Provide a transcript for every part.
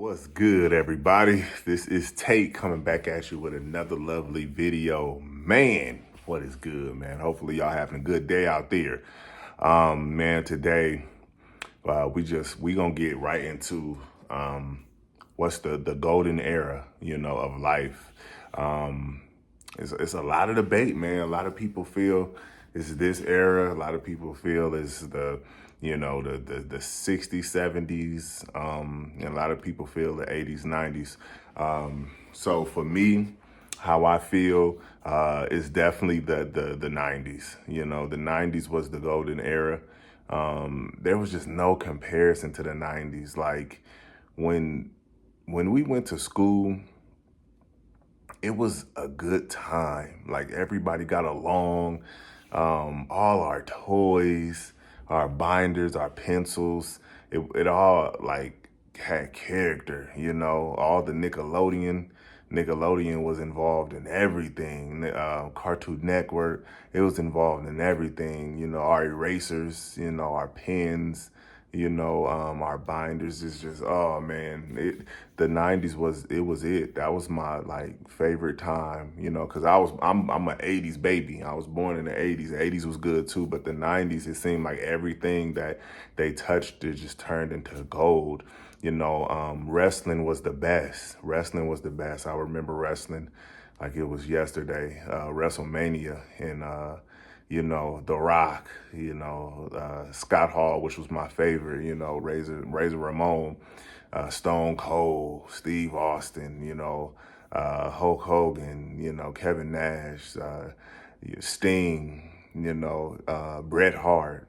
What's good, everybody? This is Tate coming back at you with another lovely video. Man, what is good, man? Hopefully y'all having a good day out there. Man, today we gonna get right into what's the golden era, of life. It's a lot of debate, man. A lot of people feel it's this era. A lot of people feel it's the 60s, 70s, and a lot of people feel the 80s, 90s. So for me, how I feel is definitely the 90s. The 90s was the golden era. There was just no comparison to the 90s. Like when we went to school, it was a good time. Like everybody got along. All our toys, our binders, our pencils, it all like had character, all the Nickelodeon was involved in everything. Cartoon Network, it was involved in everything, our erasers, our pens, our binders is just, oh man, the 90s was it. That was my like favorite time, cause I'm an 80s baby. I was born in the 80s. The 80s was good too, but the 90s, it seemed like everything that they touched, it just turned into gold. Wrestling was the best. Wrestling was the best. I remember wrestling like it was yesterday, WrestleMania, and The Rock, Scott Hall, which was my favorite, Razor Ramon, Stone Cold, Steve Austin, Hulk Hogan, Kevin Nash, Sting, Bret Hart,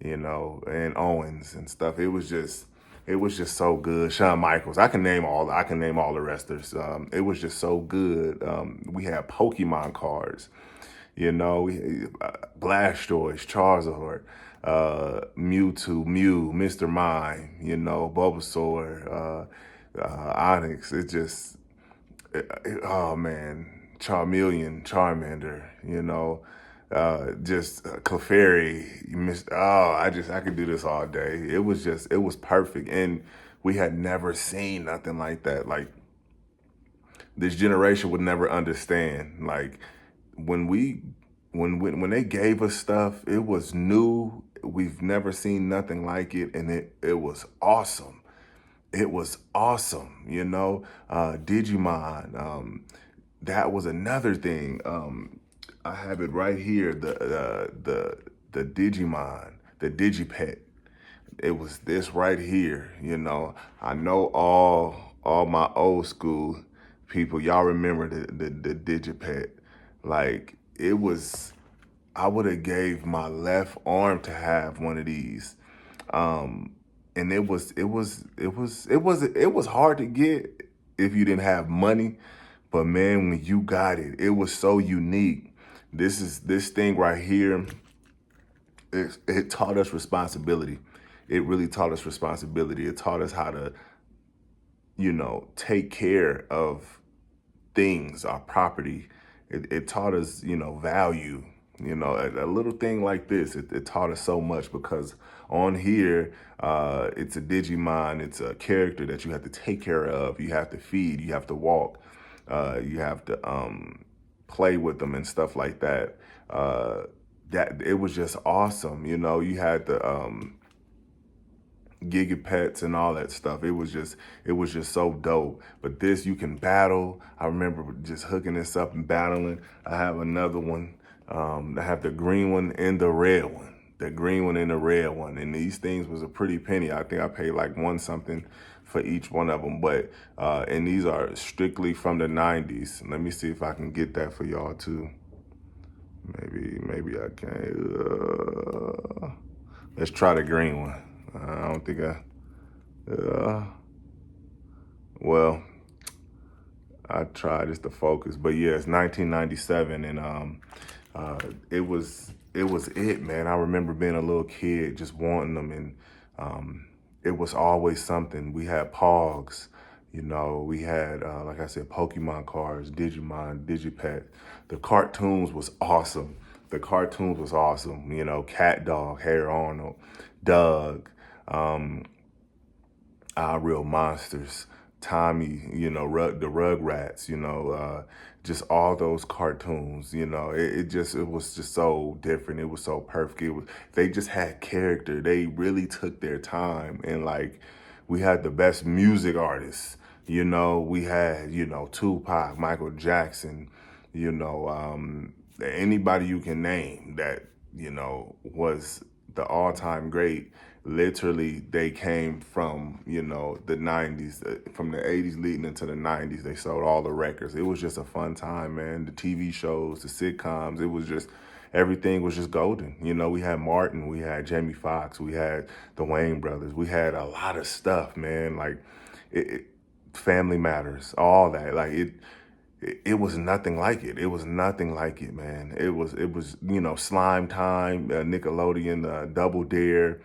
and Owens and stuff. It was just so good. Shawn Michaels. I can name all the wrestlers. It was just so good. We had Pokemon cards. Blastoise, Charizard, Mewtwo, Mr. Mime, Bulbasaur, Onyx. Oh man, Charmeleon, Charmander, just Clefairy. I could do this all day. It was perfect. And we had never seen nothing like that. Like, this generation would never understand. Like, when they gave us stuff, it was new. We've never seen nothing like it, and it was awesome. It was awesome, Digimon. That was another thing. I have it right here. The Digimon, the Digipet. It was this right here. I know all my old school people. Y'all remember the Digipet? Like, it was. I would have gave my left arm to have one of these. And it was hard to get if you didn't have money. But man, when you got it, it was so unique. This thing right here. It taught us responsibility. It really taught us responsibility. It taught us how to, take care of things, our property. It taught us, value. A little thing like this, it taught us so much, because on here, it's a Digimon. It's a character that you have to take care of. You have to feed. You have to walk. You have to play with them and stuff like that. That it was just awesome. You had the Gigapets and all that stuff. It was just so dope. But this, you can battle. I remember just hooking this up and battling. I have another one. I have the green one and the red one. The green one and the red one. And these things was a pretty penny. I think I paid like one something for each one of them. But and these are strictly from the 90s. Let me see if I can get that for y'all too. Maybe I can. Let's try the green one. I don't think well, I tried just to focus, but yeah, it's 1997, and it was it, man. I remember being a little kid just wanting them, and it was always something. We had Pogs, we had, like I said, Pokemon cards, Digimon, Digipet. The cartoons was awesome. Cat Dog, Hey Arnold, Doug, Our Real Monsters, Tommy, the Rugrats, just all those cartoons, it was just so different. It was so perfect. They just had character. They really took their time, and like, we had the best music artists. We had, Tupac, Michael Jackson, anybody you can name that, was the all-time great. Literally, they came from, the 90s, from the 80s leading into the 90s. They sold all the records. It was just a fun time, man. The TV shows, the sitcoms, it was just, everything was just golden. We had Martin, we had Jamie Foxx, we had the Wayne brothers. We had a lot of stuff, man. Like, Family Matters, all that. Like, it was nothing like it. It was nothing like it, man. It was Slime Time, Nickelodeon, Double Dare,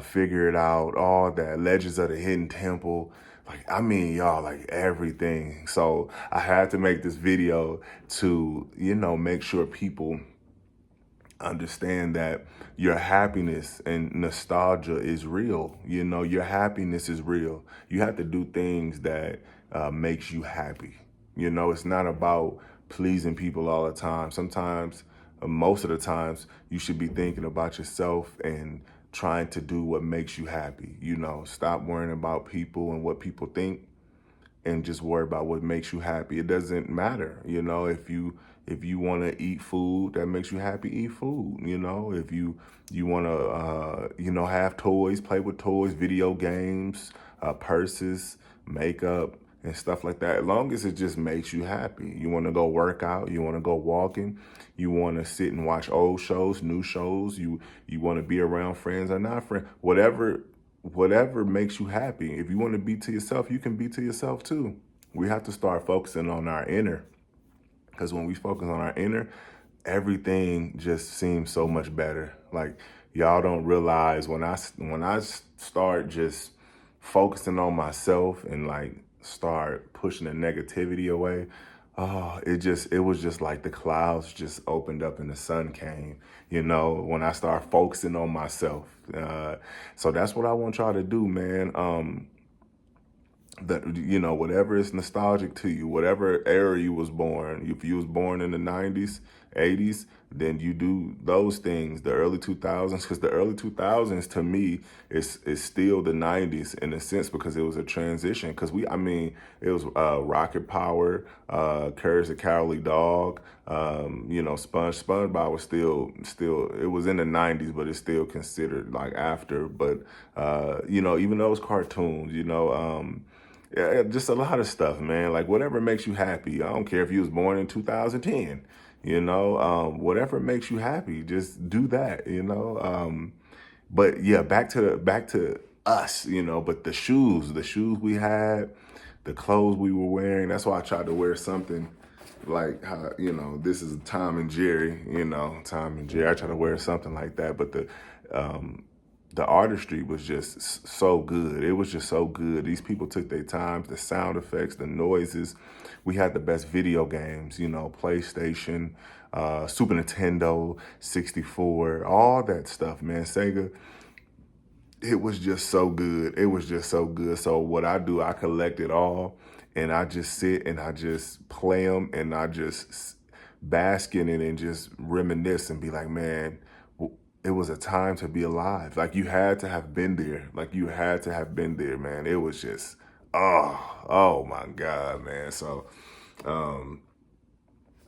Figure It Out, all that, Legends of the Hidden Temple. Like, I mean, y'all, like, everything. So I had to make this video to, make sure people understand that your happiness and nostalgia is real. Your happiness is real. You have to do things that makes you happy. It's not about pleasing people all the time. Sometimes, most of the times, you should be thinking about yourself and trying to do what makes you happy. Stop worrying about people and what people think, and just worry about what makes you happy. It doesn't matter, if you want to eat food that makes you happy, eat food. If you want to have toys, play with toys, video games, purses, makeup, and stuff like that. As long as it just makes you happy. You want to go work out, you want to go walking, you want to sit and watch old shows, new shows, you want to be around friends or not friends, whatever makes you happy. If you want to be to yourself, you can be to yourself too. We have to start focusing on our inner, because when we focus on our inner, everything just seems so much better. Like, y'all don't realize when I start just focusing on myself and like start pushing the negativity away, it was just like the clouds just opened up and the sun came, when I start focusing on myself. So that's what I want y'all to do, man. That, whatever is nostalgic to you, whatever era you was born, if you was born in the 90s, 80s, then you do those things, the early 2000s, because the early 2000s to me is still the 90s in a sense, because it was a transition. Because it was Rocket Power, Courage the Cowardly Dog, SpongeBob was still, it was in the 90s, but it's still considered like after. But, even those cartoons, yeah, just a lot of stuff, man. Like, whatever makes you happy. I don't care if you was born in 2010, whatever makes you happy, just do that, But yeah, back to us, but the shoes we had, the clothes we were wearing. That's why I tried to wear something like how, this is Tom and Jerry, Tom and Jerry. I tried to wear something like that, but the artistry was just so good. It was just so good. These people took their time, the sound effects, the noises. We had the best video games, PlayStation, Super Nintendo, 64, all that stuff, man. Sega. It was just so good. It was just so good. So what I do, I collect it all, and I just sit and I just play them, and I just bask in it and just reminisce and be like, man, it was a time to be alive. Like, you had to have been there. Like, you had to have been there, man. It was just, oh my God, man. So,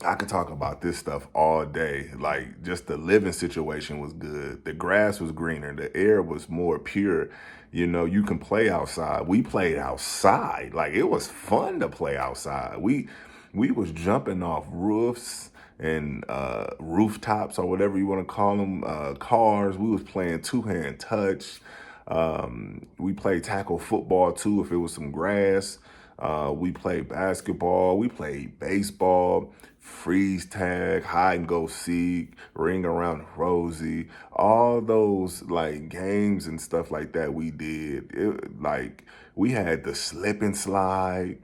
I could talk about this stuff all day. Like, just the living situation was good. The grass was greener. The air was more pure. You can play outside. We played outside. Like, it was fun to play outside. We was jumping off roofs and rooftops, or whatever you want to call them, cars. We was playing two-hand touch. We played tackle football too if it was some grass. We played basketball. We played baseball, freeze tag, hide and go seek, ring around Rosie. All those like games and stuff like that we did. Like, we had the slip and slide.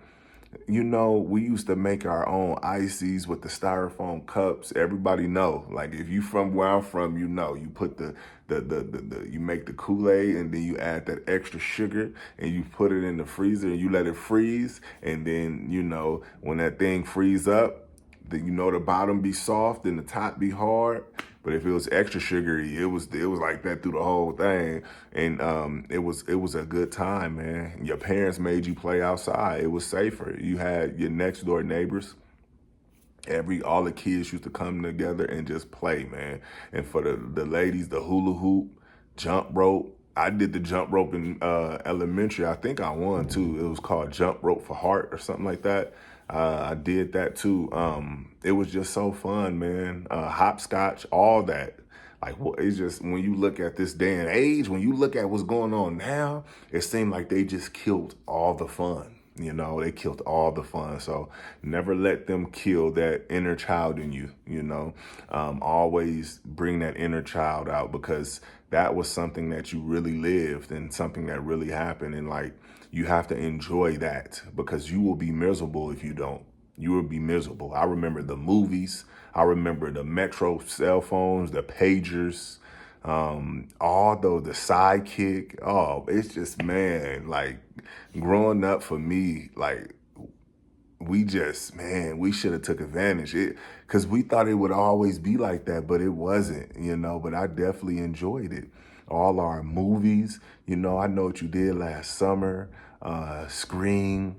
You know, we used to make our own ices with the styrofoam cups. Everybody know, like if you from where I'm from, you know, you put you make the Kool-Aid and then you add that extra sugar and you put it in the freezer and you let it freeze. And then, you know, when that thing freeze up, then you know the bottom be soft and the top be hard. But if it was extra sugary, it was like that through the whole thing, and it was a good time, man. Your parents made you play outside. It was safer. You had your next door neighbors. All the kids used to come together and just play, man. And for the ladies, the hula hoop, jump rope. I did the jump rope in elementary. I think I won too. It was called Jump Rope for Heart or something like that. I did that too. It was just so fun, man. Hopscotch, all that. Like, it's just, when you look at this day and age, when you look at what's going on now, it seemed like they just killed all the fun. You know, they killed all the fun. So never let them kill that inner child in you, you know. Always bring that inner child out, because that was something that you really lived and something that really happened. And like, you have to enjoy that, because you will be miserable if you don't. You will be miserable. I remember the movies. I remember the Metro cell phones, the pagers, the Sidekick. Oh, it's just, man, like, growing up for me, like, we should have took advantage it, because we thought it would always be like that, but it wasn't, you know. But I definitely enjoyed it. All our movies, you know, I Know What You Did Last Summer, Scream,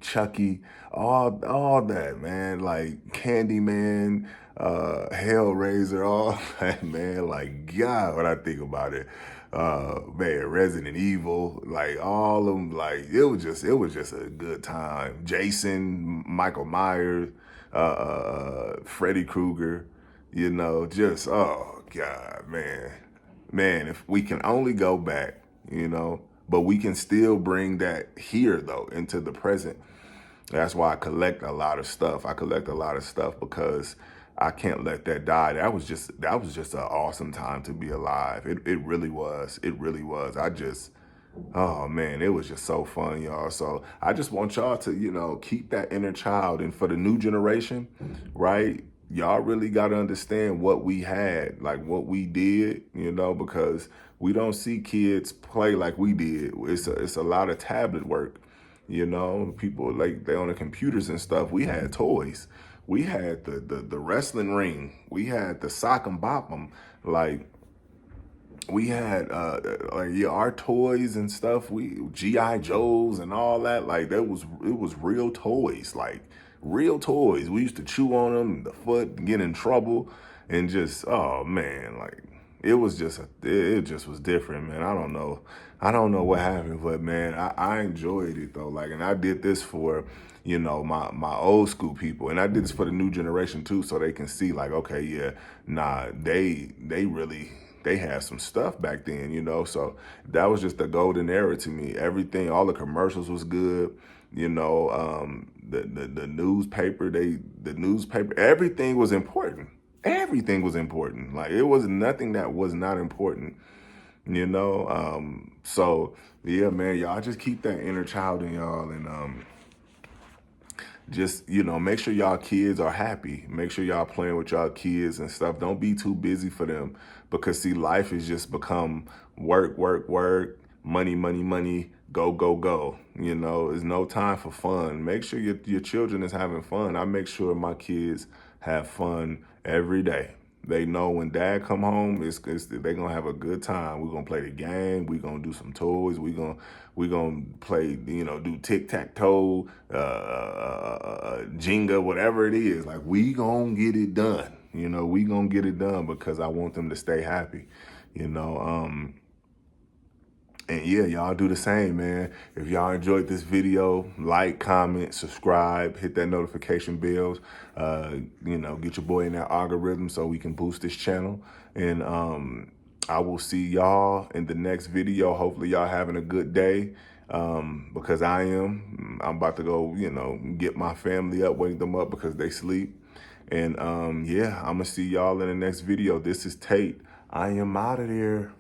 Chucky, all that, man. Like Candyman, Hellraiser, all that, man. Like, God, when I think about it, man, Resident Evil, like all of them, like it was just a good time. Jason, Michael Myers, Freddy Krueger, you know, just, oh God, man, if we can only go back, you know, but we can still bring that here though into the present. That's why I collect a lot of stuff. I collect a lot of stuff because I can't let that die. That was just an awesome time to be alive. It really was. It really was. Oh man, it was just so fun, y'all. So I just want y'all to, you know, keep that inner child. And for the new generation, right? Y'all really got to understand what we had, like what we did, you know, because we don't see kids play like we did. It's a lot of tablet work, you know. People, like, they on the computers and stuff. We had toys. We had the wrestling ring. We had the sock and bop 'em. Like, we had our toys and stuff. We GI Joes and all that. Like, it was real toys, like real toys. We used to chew on them, the foot, get in trouble, and just, oh man, like it just was different, man. I don't know what happened, but man, I enjoyed it though. Like, and I did this for, you know, my old school people, and I did this for the new generation too, so they can see, like, okay, yeah, nah, they really, they had some stuff back then, you know. So that was just the golden era to me. Everything, all the commercials was good, you know. The newspaper, everything was important. Everything was important. Like, it was nothing that was not important, you know. So yeah, man, y'all just keep that inner child in y'all, and just, you know, make sure y'all kids are happy. Make sure y'all playing with y'all kids and stuff. Don't be too busy for them, because see, life has just become work, work, work, money, money, money, go, go, go. You know, there's no time for fun. Make sure your children is having fun. I make sure my kids have fun every day. They know when dad come home, they gonna have a good time. We're gonna play the game. We're gonna do some toys. We're gonna play, you know, do tic-tac-toe, Jenga, whatever it is. Like, we gonna get it done. You know, we gonna get it done, because I want them to stay happy, you know. And yeah, y'all do the same, man. If y'all enjoyed this video, like, comment, subscribe, hit that notification bells. You know, get your boy in that algorithm so we can boost this channel. And I will see y'all in the next video. Hopefully y'all having a good day, because I'm about to go, you know, get my family up, wake them up because they sleep. And yeah, I'm gonna see y'all in the next video. This is Tate. I am out of there.